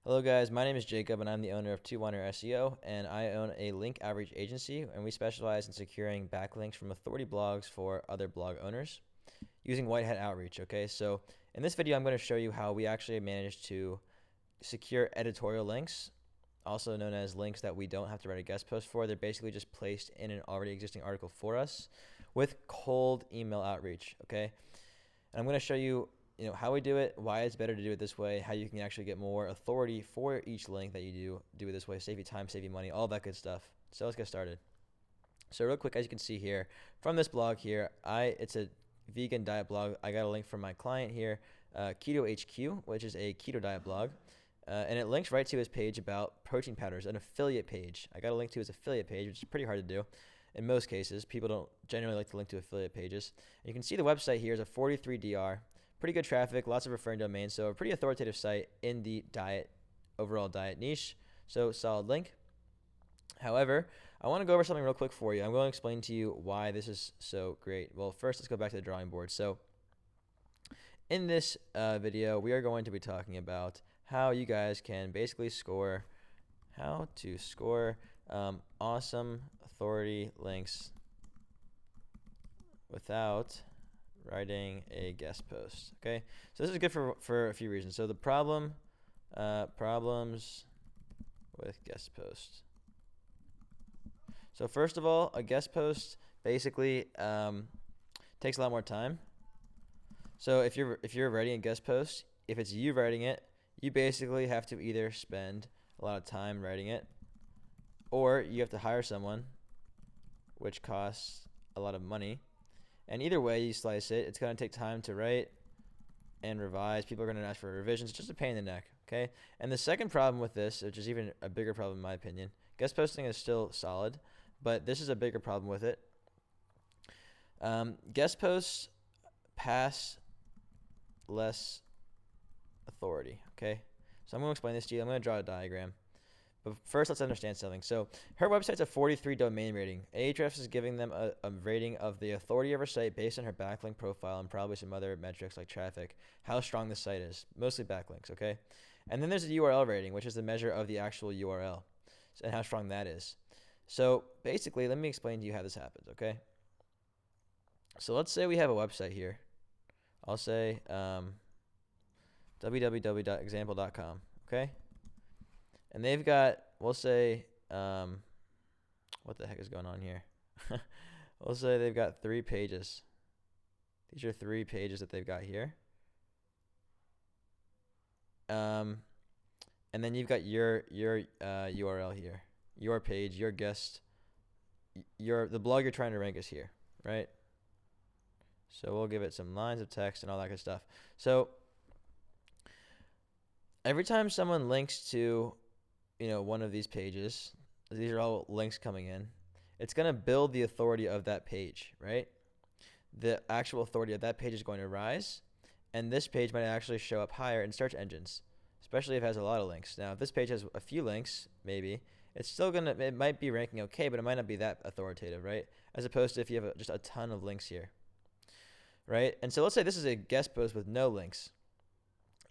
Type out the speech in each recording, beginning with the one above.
Hello guys, my name is Jacob and I'm the owner of Tuwiner SEO, and I own a link outreach agency, and we specialize in securing backlinks from authority blogs for other blog owners using white hat outreach. Okay, so in this video I'm going to show you how we actually managed to secure editorial links, also known as links that we don't have to write a guest post for. They're basically just placed in an already existing article for us with cold email outreach. Okay, and I'm going to show you how we do it, why it's better to do it this way, how you can actually get more authority for each link that you do it this way, save you time, save you money, all that good stuff. So let's get started. So real quick, as you can see here from this blog here, it's a vegan diet blog. I got a link from my client here, Keto HQ, which is a keto diet blog, and it links right to his page about protein powders, an affiliate page. I got a link to his affiliate page, which is pretty hard to do. In most cases, people don't generally like to link to affiliate pages. And you can see the website here is a 43 DR. Pretty good traffic, lots of referring domains, so a pretty authoritative site in the overall diet niche. So solid link. However, I want to go over something real quick for you. I'm going to explain to you why this is so great. Well, first, let's go back to the drawing board. So in this video, we are going to be talking about how you guys can basically score awesome authority links without writing a guest post. Okay, so this is good for a few reasons. So the problems with guest posts. So first of all, a guest post basically takes a lot more time. So if you're writing a guest post, if it's you writing it, you basically have to either spend a lot of time writing it, or you have to hire someone, which costs a lot of money. And either way you slice it, it's going to take time to write and revise. People are going to ask for revisions. It's just a pain in the neck, okay? And the second problem with this, which is even a bigger problem in my opinion, guest posting is still solid, but this is a bigger problem with it. Guest posts pass less authority, okay? So I'm going to explain this to you. I'm going to draw a diagram. But first, let's understand something. So her website's a 43 domain rating. Ahrefs is giving them a rating of the authority of her site based on her backlink profile and probably some other metrics like traffic, how strong the site is, mostly backlinks, okay? And then there's the URL rating, which is the measure of the actual URL and how strong that is. So basically, let me explain to you how this happens, okay? So let's say we have a website here. I'll say www.example.com, okay? And they've got, we'll say, what the heck is going on here? We'll say they've got 3 pages. These are 3 pages that they've got here. And then you've got your URL here, your page, your guest, the blog you're trying to rank is here, right? So we'll give it some lines of text and all that good stuff. So every time someone links to one of these pages, these are all links coming in, it's going to build the authority of that page, right? The actual authority of that page is going to rise, and this page might actually show up higher in search engines, especially if it has a lot of links. Now, if this page has a few links, maybe, it might be ranking okay, but it might not be that authoritative, right? As opposed to if you have just a ton of links here, right? And so let's say this is a guest post with no links.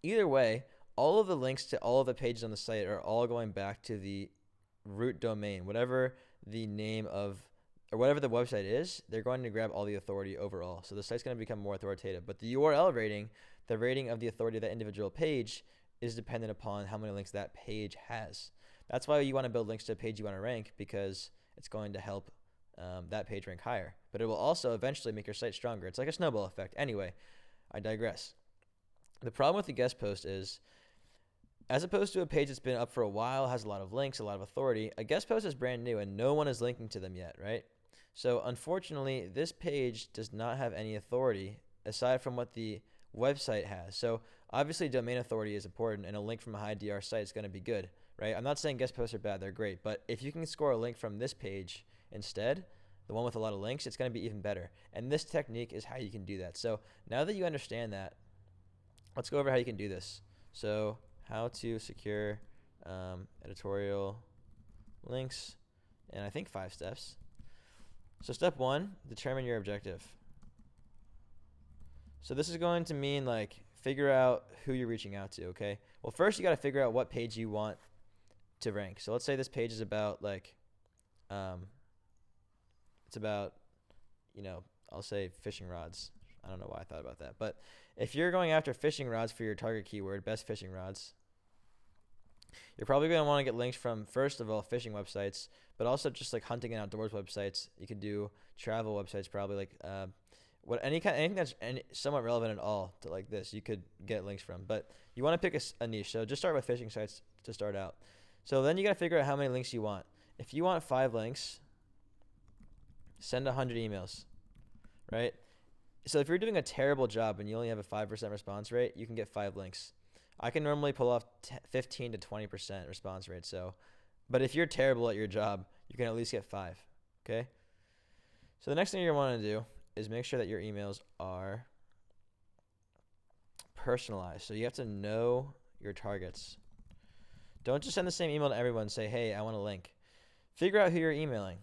Either way, all of the links to all of the pages on the site are all going back to the root domain, whatever the name of, or whatever the website is, they're going to grab all the authority overall. So the site's going to become more authoritative. But the URL rating, the rating of the authority of that individual page, is dependent upon how many links that page has. That's why you want to build links to a page you want to rank, because it's going to help that page rank higher. But it will also eventually make your site stronger. It's like a snowball effect. Anyway, I digress. The problem with the guest post is, as opposed to a page that's been up for a while, has a lot of links, a lot of authority, a guest post is brand new and no one is linking to them yet, right? So unfortunately, this page does not have any authority aside from what the website has. So obviously domain authority is important, and a link from a high DR site is going to be good, right? I'm not saying guest posts are bad, they're great, but if you can score a link from this page instead, the one with a lot of links, it's going to be even better. And this technique is how you can do that. So now that you understand that, let's go over how you can do this. So how to secure editorial links, and I think 5 steps. So step 1, determine your objective. So this is going to mean like figure out who you're reaching out to, okay? Well, first you got to figure out what page you want to rank. So let's say this page is about like, it's about, I'll say fishing rods. I don't know why I thought about that. But if you're going after fishing rods for your target keyword, best fishing rods, you're probably going to want to get links from, first of all, fishing websites, but also just like hunting and outdoors websites. You could do travel websites, probably like anything that's somewhat relevant at all to like this, you could get links from. But you want to pick a niche. So just start with fishing sites to start out. So then you got to figure out how many links you want. If you want 5 links, send 100 emails, right? So if you're doing a terrible job and you only have a 5% response rate, you can get 5 links. I can normally pull off 15 to 20% response rate. So, but if you're terrible at your job, you can at least get 5. Okay. So the next thing you're going to want to do is make sure that your emails are personalized. So you have to know your targets. Don't just send the same email to everyone and say, hey, I want a link. Figure out who you're emailing.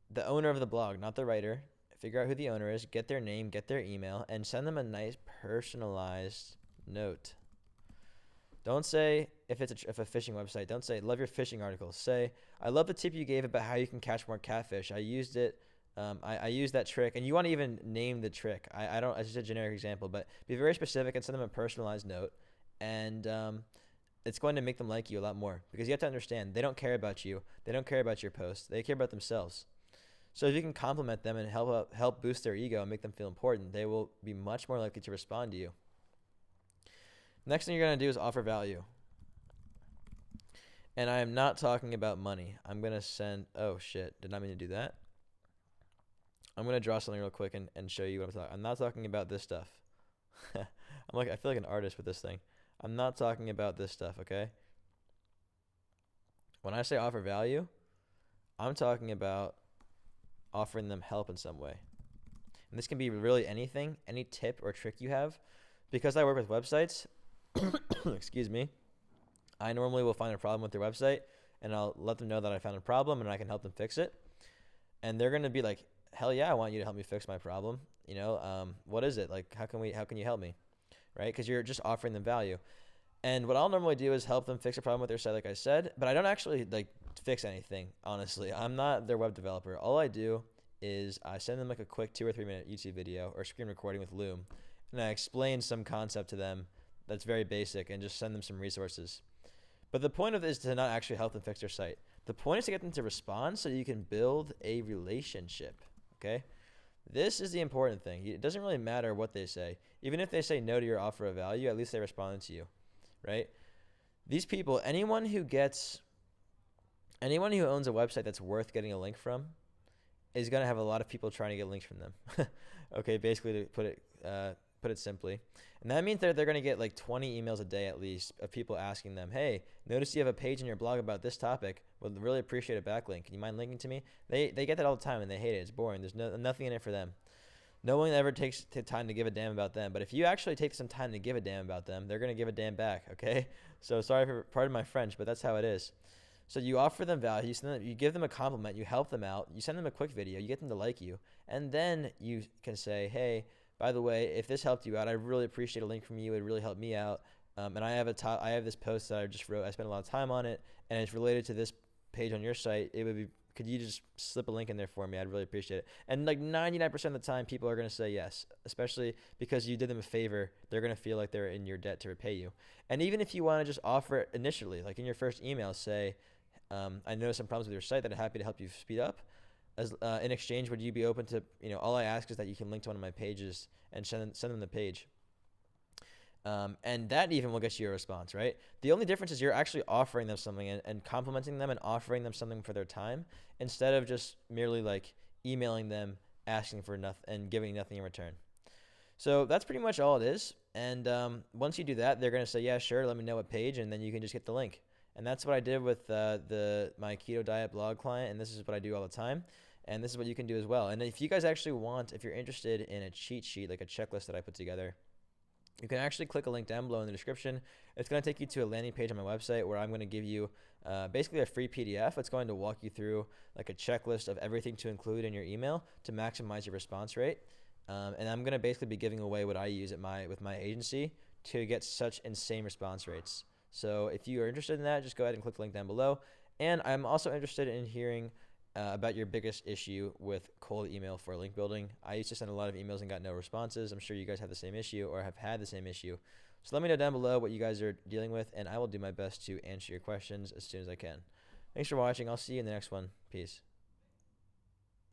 The owner of the blog, not the writer. Figure out who the owner is, get their name, get their email, and send them a nice personalized note. Don't say, if a fishing website, don't say, love your fishing articles. Say, I love the tip you gave about how you can catch more catfish. I used it. I used that trick. And you want to even name the trick. It's just a generic example, but be very specific and send them a personalized note. And it's going to make them like you a lot more, because you have to understand, they don't care about you. They don't care about your post. They care about themselves. So if you can compliment them and help boost their ego and make them feel important, they will be much more likely to respond to you. Next thing you're going to do is offer value. And I am not talking about money. I'm going to send, oh shit, did not mean to do that. I'm going to draw something real quick and show you what I'm talking. I'm not talking about this stuff. I feel like an artist with this thing. I'm not talking about this stuff, okay? When I say offer value, I'm talking about offering them help in some way. And this can be really anything, any tip or trick you have. Because I work with websites, excuse me, I normally will find a problem with their website, and I'll let them know that I found a problem and I can help them fix it. And they're going to be like, hell yeah, I want you to help me fix my problem. What is it? Like, how can you help me? Right? Because you're just offering them value. And what I'll normally do is help them fix a problem with their site, like I said, but I don't actually fix anything, honestly. I'm not their web developer. All I do is I send them like a quick 2 or 3 minute YouTube video or screen recording with Loom, and I explain some concept to them that's very basic and just send them some resources. But the point of it is to not actually help them fix their site. The point is to get them to respond so you can build a relationship, okay? This is the important thing. It doesn't really matter what they say. Even if they say no to your offer of value, at least they responded to you, right? These people, anyone who owns a website that's worth getting a link from is going to have a lot of people trying to get links from them. Okay, basically to put it simply. And that means that they're going to get like 20 emails a day at least of people asking them, hey, notice you have a page in your blog about this topic. Would really appreciate a backlink. Can you mind linking to me? They get that all the time and they hate it. It's boring. There's nothing in it for them. No one ever takes the time to give a damn about them. But if you actually take some time to give a damn about them, they're going to give a damn back, okay? So sorry for pardon my French, but that's how it is. So you offer them value, you give them a compliment, you help them out, you send them a quick video, you get them to like you, and then you can say, hey, by the way, if this helped you out, I really appreciate a link from you. It really helped me out. And I have this post that I just wrote. I spent a lot of time on it, and it's related to this page on your site. Could you just slip a link in there for me? I'd really appreciate it. And like 99% of the time, people are going to say yes, especially because you did them a favor. They're going to feel like they're in your debt to repay you. And even if you want to just offer it initially, like in your first email, say, I noticed some problems with your site that I'm happy to help you speed up. In exchange, would you be open to, all I ask is that you can link to one of my pages and send them the page. And that even will get you a response, right? The only difference is you're actually offering them something and complimenting them and offering them something for their time, instead of just merely like emailing them, asking for nothing and giving nothing in return. So that's pretty much all it is. And once you do that, they're going to say, yeah, sure, let me know what page, and then you can just get the link. And that's what I did with my keto diet blog client, and this is what I do all the time. And this is what you can do as well. And if you guys actually if you're interested in a cheat sheet, like a checklist that I put together, you can actually click a link down below in the description. It's going to take you to a landing page on my website where I'm going to give you basically a free PDF. It's going to walk you through like a checklist of everything to include in your email to maximize your response rate. And I'm going to basically be giving away what I use with my agency to get such insane response rates. So if you are interested in that, just go ahead and click the link down below. And I'm also interested in hearing about your biggest issue with cold email for link building. I used to send a lot of emails and got no responses. I'm sure you guys have the same issue or have had the same issue. So let me know down below what you guys are dealing with, and I will do my best to answer your questions as soon as I can. Thanks for watching. I'll see you in the next one. Peace.